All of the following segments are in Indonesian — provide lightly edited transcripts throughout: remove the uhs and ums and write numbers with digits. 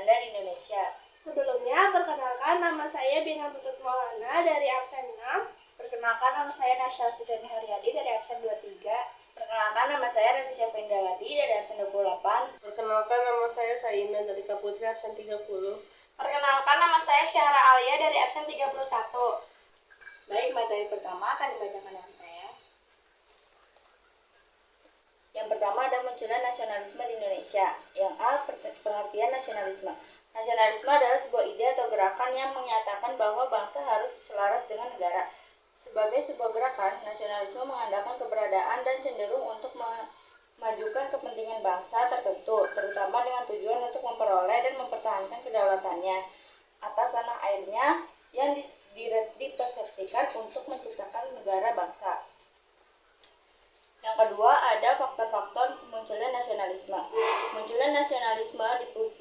Belanda di Indonesia. Sebelumnya, perkenalkan nama saya Bina Putut Maulana dari absen 6. Perkenalkan nama saya Nasya Fitriani Haryadi dari absen 23. Perkenalkan nama saya Ratu Syafrindawati dari absen 28. Perkenalkan nama saya Saina dari Kaputri absen 30. Perkenalkan nama saya Syahra Alia dari absen 31. Baik, materi pertama akan dibacakan oleh saya. Yang pertama ada munculnya nasionalisme di Indonesia. Yang A, pengertian nasionalisme. Nasionalisme adalah sebuah ide atau gerakan yang menyatakan bahwa bangsa harus selaras dengan negara. Sebagai sebuah gerakan, nasionalisme mengandalkan keberadaan dan cenderung untuk memajukan kepentingan bangsa tertentu, terutama dengan tujuan untuk memperoleh dan mempertahankan kedaulatannya atas tanah airnya yang dipersepsikan untuk menciptakan negara bangsa. Yang kedua, ada faktor-faktor munculnya nasionalisme. Munculnya nasionalisme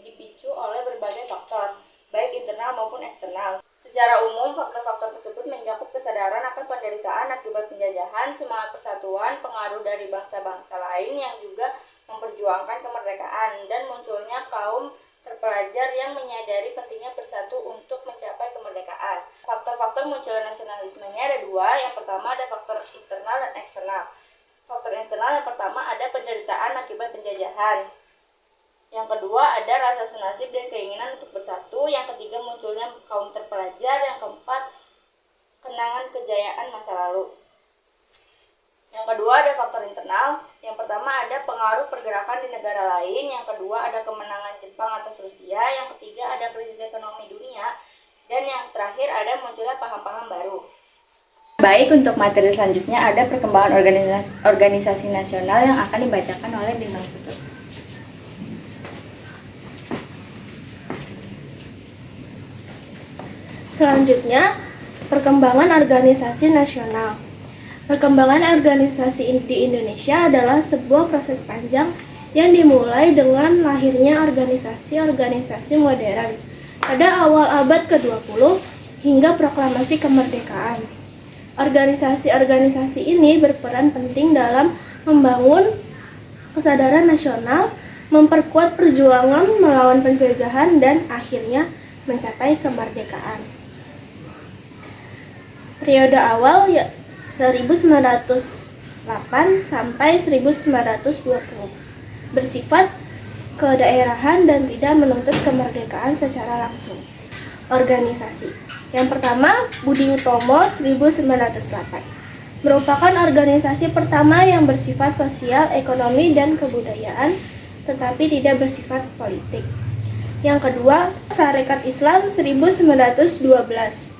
dipicu oleh berbagai faktor, baik internal maupun eksternal. Secara umum, faktor-faktor tersebut mencakup kesadaran akan penderitaan akibat penjajahan, semangat persatuan, pengaruh dari bangsa-bangsa lain yang juga memperjuangkan kemerdekaan, dan munculnya kaum terpelajar yang menyadari pentingnya bersatu untuk mencapai kemerdekaan. Faktor-faktor munculnya nasionalismenya ada dua. Yang pertama ada faktor internal dan eksternal. Faktor internal yang pertama ada penderitaan akibat penjajahan. Yang kedua ada rasa senasib dan keinginan untuk bersatu. Yang ketiga munculnya kaum terpelajar. Yang keempat kenangan kejayaan masa lalu. Yang kedua ada faktor internal. Yang pertama ada pengaruh pergerakan di negara lain. Yang kedua ada kemenangan Jepang atas Rusia. Yang ketiga ada krisis ekonomi dunia. Dan yang terakhir ada munculnya paham-paham baru. Baik, untuk materi selanjutnya ada perkembangan organisasi nasional yang akan dibacakan oleh Bina Putut. Selanjutnya, perkembangan organisasi nasional. Perkembangan organisasi di Indonesia adalah sebuah proses panjang yang dimulai dengan lahirnya organisasi-organisasi modern pada awal abad ke-20 hingga proklamasi kemerdekaan. Organisasi-organisasi ini berperan penting dalam membangun kesadaran nasional, memperkuat perjuangan melawan penjajahan, dan akhirnya mencapai kemerdekaan. Periode awal 1908 sampai 1920 bersifat kedaerahan dan tidak menuntut kemerdekaan secara langsung. Organisasi. Yang pertama, Budi Utomo 1908 merupakan organisasi pertama yang bersifat sosial, ekonomi, dan kebudayaan, tetapi tidak bersifat politik. Yang kedua, Sarekat Islam 1912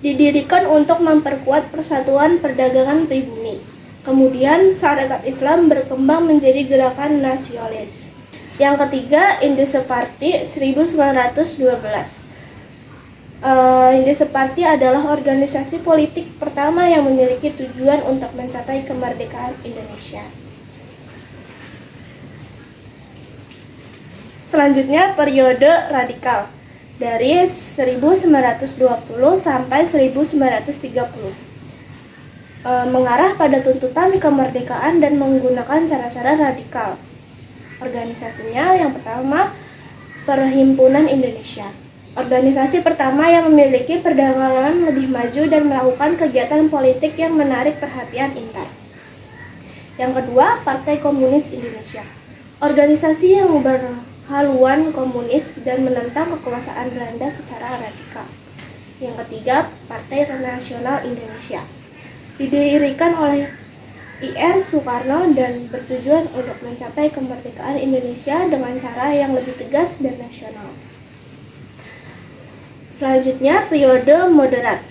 didirikan untuk memperkuat persatuan perdagangan pribumi. Kemudian, Sarekat Islam berkembang menjadi gerakan nasionalis. Yang ketiga, Indonesia Party 1912. Indonesia Party adalah organisasi politik pertama yang memiliki tujuan untuk mencapai kemerdekaan Indonesia. Selanjutnya, periode radikal dari 1920 sampai 1930 mengarah pada tuntutan kemerdekaan dan menggunakan cara-cara radikal. Organisasinya yang pertama, Perhimpunan Indonesia. Organisasi pertama yang memiliki perdagangan lebih maju dan melakukan kegiatan politik yang menarik perhatian inter. Yang kedua, Partai Komunis Indonesia. Organisasi yang berhaluan komunis dan menentang kekuasaan Belanda secara radikal. Yang ketiga, Partai Nasional Indonesia. Didirikan oleh Ir Soekarno dan bertujuan untuk mencapai kemerdekaan Indonesia dengan cara yang lebih tegas dan nasional. Selanjutnya, periode moderat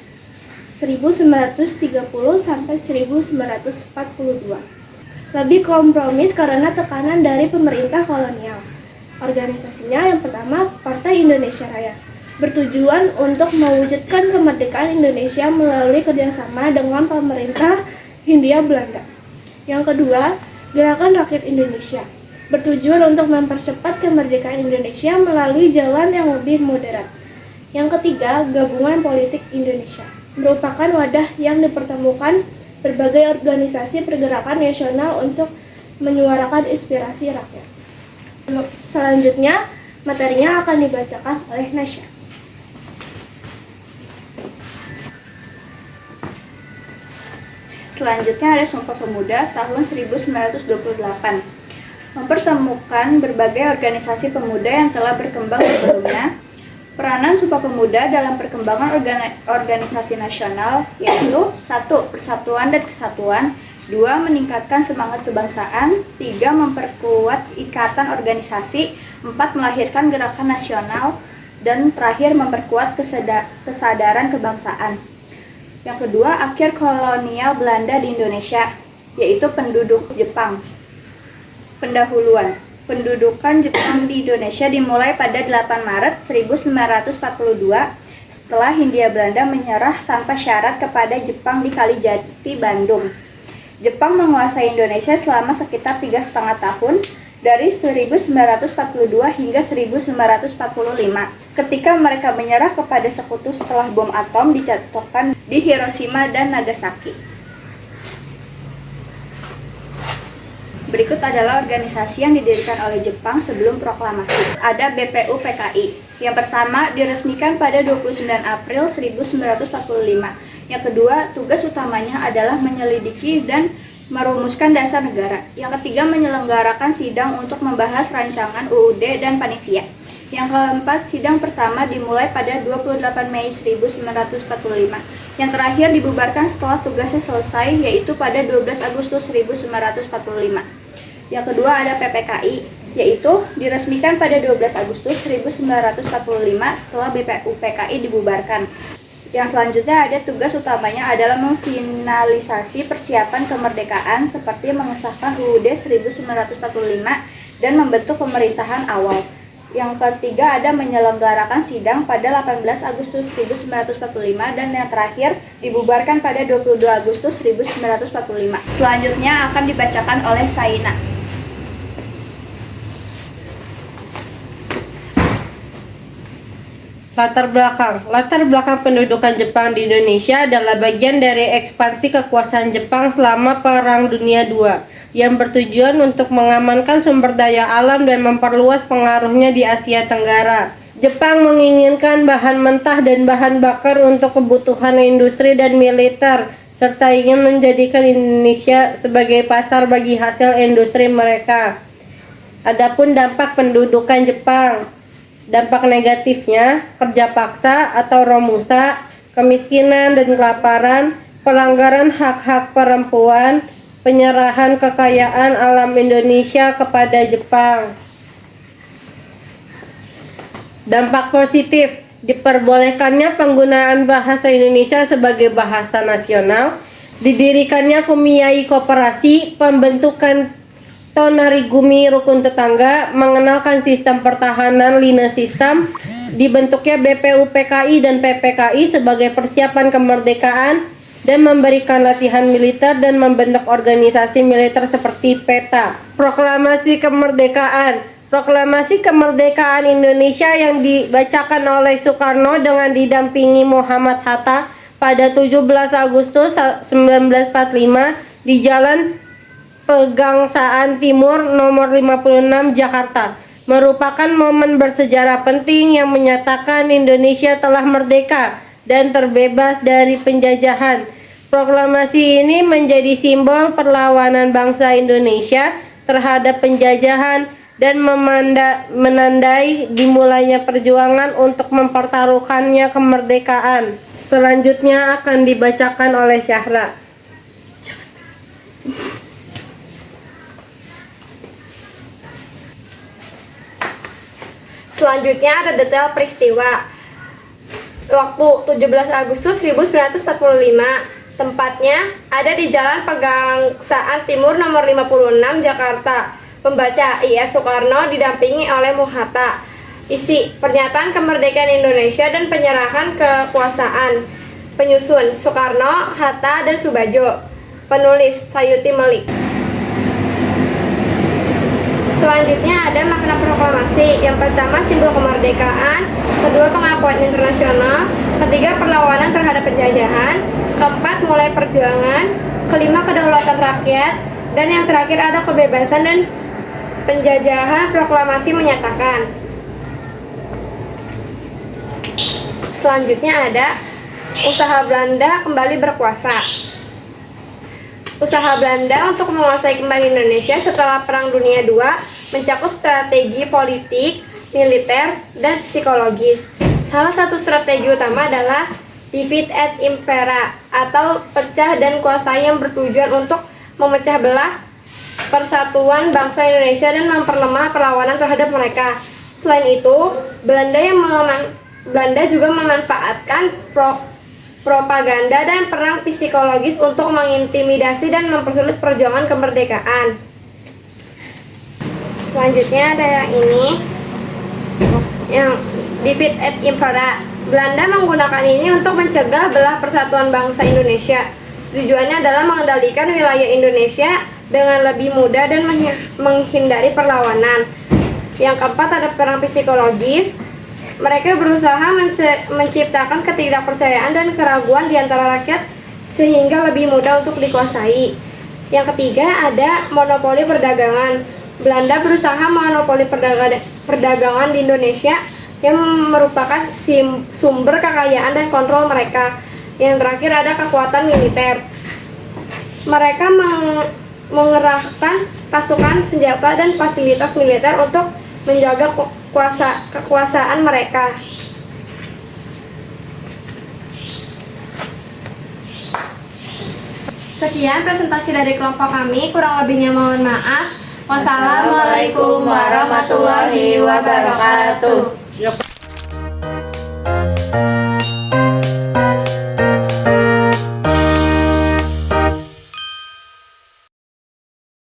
1930 sampai 1942. Lebih kompromis karena tekanan dari pemerintah kolonial. Organisasinya yang pertama, Partai Indonesia Raya, bertujuan untuk mewujudkan kemerdekaan Indonesia melalui kerjasama dengan pemerintah Hindia Belanda. Yang kedua, Gerakan Rakyat Indonesia, bertujuan untuk mempercepat kemerdekaan Indonesia melalui jalan yang lebih moderat. Yang ketiga, Gabungan Politik Indonesia, merupakan wadah yang dipertemukan berbagai organisasi pergerakan nasional untuk menyuarakan inspirasi rakyat. Selanjutnya, Materinya akan dibacakan oleh Nasya. Selanjutnya ada Sumpah Pemuda tahun 1928. Mempertemukan berbagai organisasi pemuda yang telah berkembang sebelumnya. Peranan Sumpah Pemuda dalam perkembangan organisasi nasional yaitu 1. Persatuan dan kesatuan, 2. Meningkatkan semangat kebangsaan, 3. Memperkuat ikatan organisasi, 4. Melahirkan gerakan nasional, dan terakhir memperkuat kesadaran kebangsaan. Yang kedua, akhir kolonial Belanda di Indonesia, yaitu penduduk Jepang. Pendahuluan. Pendudukan Jepang di Indonesia dimulai pada 8 Maret 1942 setelah Hindia Belanda menyerah tanpa syarat kepada Jepang di Kalijati, Bandung. Jepang menguasai Indonesia selama sekitar 3,5 tahun, dari 1942 hingga 1945, ketika mereka menyerah kepada sekutu setelah bom atom dijatuhkan di Hiroshima dan Nagasaki. Berikut adalah organisasi yang didirikan oleh Jepang sebelum proklamasi. Ada BPUPKI. Yang pertama diresmikan pada 29 April 1945. Yang kedua, tugas utamanya adalah menyelidiki dan merumuskan dasar negara. Yang ketiga, menyelenggarakan sidang untuk membahas rancangan UUD dan panitia. Yang keempat, sidang pertama dimulai pada 28 Mei 1945. Yang terakhir dibubarkan setelah tugasnya selesai, yaitu pada 12 Agustus 1945. Yang kedua ada PPKI, yaitu diresmikan pada 12 Agustus 1945 setelah BPUPKI dibubarkan. Yang selanjutnya ada tugas utamanya adalah memfinalisasi persiapan kemerdekaan seperti mengesahkan UUD 1945 dan membentuk pemerintahan awal. Yang ketiga ada menyelenggarakan sidang pada 18 Agustus 1945 dan yang terakhir dibubarkan pada 22 Agustus 1945. Selanjutnya akan dibacakan oleh Saina. Latar belakang pendudukan Jepang di Indonesia adalah bagian dari ekspansi kekuasaan Jepang selama Perang Dunia II yang bertujuan untuk mengamankan sumber daya alam dan memperluas pengaruhnya di Asia Tenggara. Jepang menginginkan bahan mentah dan bahan bakar untuk kebutuhan industri dan militer, serta ingin menjadikan Indonesia sebagai pasar bagi hasil industri mereka. Adapun dampak pendudukan Jepang, dampak negatifnya, kerja paksa atau romusa, kemiskinan dan kelaparan, pelanggaran hak-hak perempuan, penyerahan kekayaan alam Indonesia kepada Jepang. Dampak positif, diperbolehkannya penggunaan bahasa Indonesia sebagai bahasa nasional, didirikannya Kumiai Koperasi, pembentukan Tonarigumi Rukun Tetangga, mengenalkan sistem pertahanan line sistem, dibentuknya BPUPKI dan PPKI sebagai persiapan kemerdekaan, dan memberikan latihan militer dan membentuk organisasi militer seperti PETA. Proklamasi Kemerdekaan. Proklamasi Kemerdekaan Indonesia yang dibacakan oleh Soekarno dengan didampingi Muhammad Hatta pada 17 Agustus 1945 di Jalan Pegangsaan Timur nomor 56 Jakarta, merupakan momen bersejarah penting yang menyatakan Indonesia telah merdeka dan terbebas dari penjajahan. Proklamasi ini menjadi simbol perlawanan bangsa Indonesia terhadap penjajahan dan menandai dimulainya perjuangan untuk mempertaruhkannya kemerdekaan. Selanjutnya akan dibacakan oleh Syahra. Selanjutnya ada detail peristiwa. Waktu 17 Agustus 1945, tempatnya ada di Jalan Pegangsaan Timur nomor 56 Jakarta. Pembaca I.S. Soekarno didampingi oleh Muhatta. Isi pernyataan kemerdekaan Indonesia dan penyerahan kekuasaan. Penyusun Soekarno, Hatta, dan Soebardjo. Penulis Sayuti Melik. Selanjutnya ada makna proklamasi. Yang pertama simbol kemerdekaan, kedua pengakuan internasional, ketiga perlawanan terhadap penjajahan, keempat mulai perjuangan, kelima kedaulatan rakyat, dan yang terakhir ada kebebasan dan penjajahan. Proklamasi menyatakan Selanjutnya ada usaha Belanda kembali berkuasa. Usaha Belanda untuk menguasai kembali Indonesia setelah Perang Dunia II mencakup strategi politik, militer, dan psikologis. Salah satu strategi utama adalah divide et impera atau pecah dan kuasai yang bertujuan untuk memecah belah persatuan bangsa Indonesia dan memperlemah perlawanan terhadap mereka. Selain itu, Belanda juga memanfaatkan propaganda dan perang psikologis untuk mengintimidasi dan mempersulit perjuangan kemerdekaan. Selanjutnya ada yang ini, yang divide et impera. Belanda menggunakan ini untuk mencegah belah persatuan bangsa Indonesia. Tujuannya adalah mengendalikan wilayah Indonesia dengan lebih mudah dan menghindari perlawanan. Yang keempat ada perang psikologis. Mereka berusaha menciptakan ketidakpercayaan dan keraguan di antara rakyat sehingga lebih mudah untuk dikuasai. Yang ketiga ada monopoli perdagangan. Belanda berusaha monopoli perdagangan di Indonesia yang merupakan sumber kekayaan dan kontrol mereka. Yang terakhir ada kekuatan militer. Mereka mengerahkan pasukan senjata dan fasilitas militer untuk menjaga kekuasaan mereka. Sekian presentasi dari kelompok kami, kurang lebihnya mohon maaf. Wassalamualaikum warahmatullahi wabarakatuh.